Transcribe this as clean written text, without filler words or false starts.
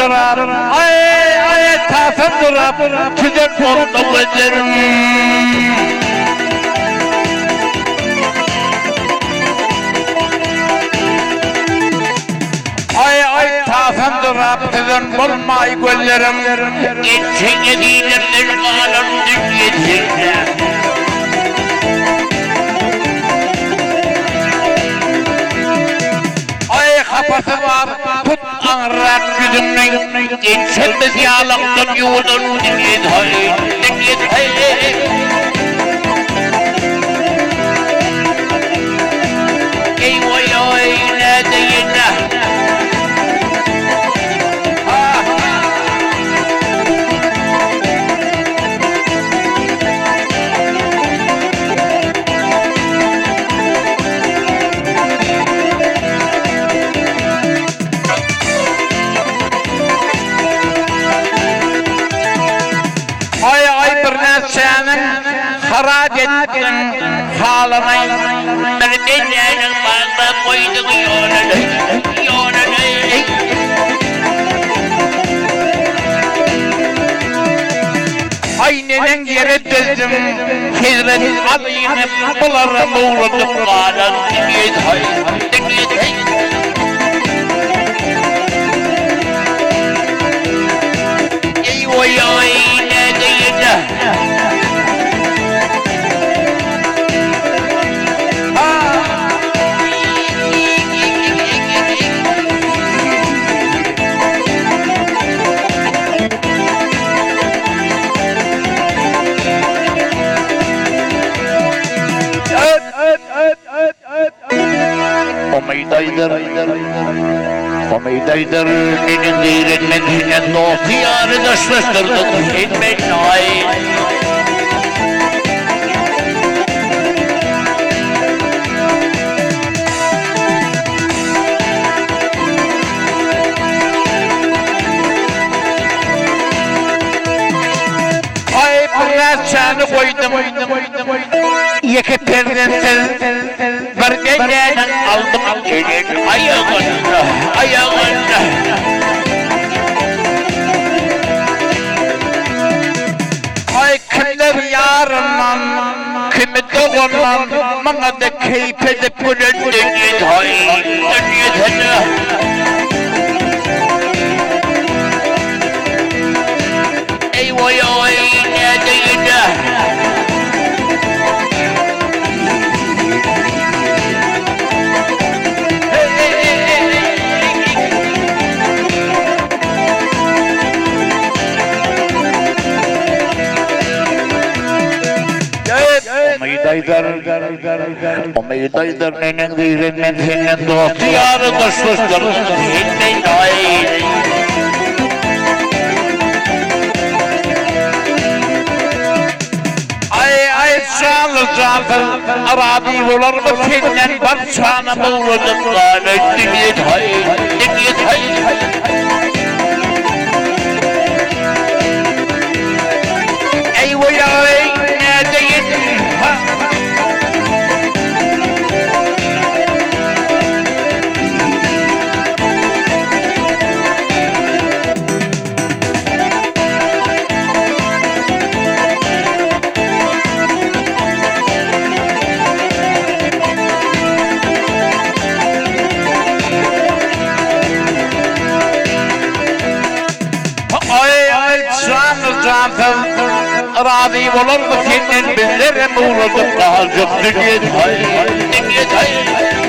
durab, ay tasam durab, tüzek oldu gözlerim. Ay tasam durab, tüzek olmay gözlerim. Geçene değilimdir alem dünyasında. Kapası var, tut anrak yüzümden. Geçilmez yağlıktan yolun dünyet hayır, dünyet hayır. Ey vay oy ne deyine. Harap ettin halanay. Merdivenin bağlı koydun yolunu, yolunu. Ay neden yere dözdüm, hizmet alayım hep bularım uğradım. Alem dünyet hayır, dünyet hayır. Ey vay oy ne deyine. Omeydaydır Benim değirin Medine'nin dostu yarı taşlaştırdık. Etmek ait. Ay biraz çanı koydum. Yeke perdesiz bir geceden aldım. Elin ayağında, ayağında. Ay kimler yarından, kimi doğurlan, bana da keyif edip gülün. Dünyet hayır, dünyet hayır. Ey vay oy ne deyine. Omeydaydır nenin değirin Medine'nin dostu yarı taşlaştırdık. Etmek ait. Ay şanlı zaten arabi olur mu senden barçana buğradım. Alem dünyet hayır, dünyet hayır. Ey vay ay ne deyin. Razı olur mu senin bizlere uğradık. Dünyet hayır, dünyet hayır.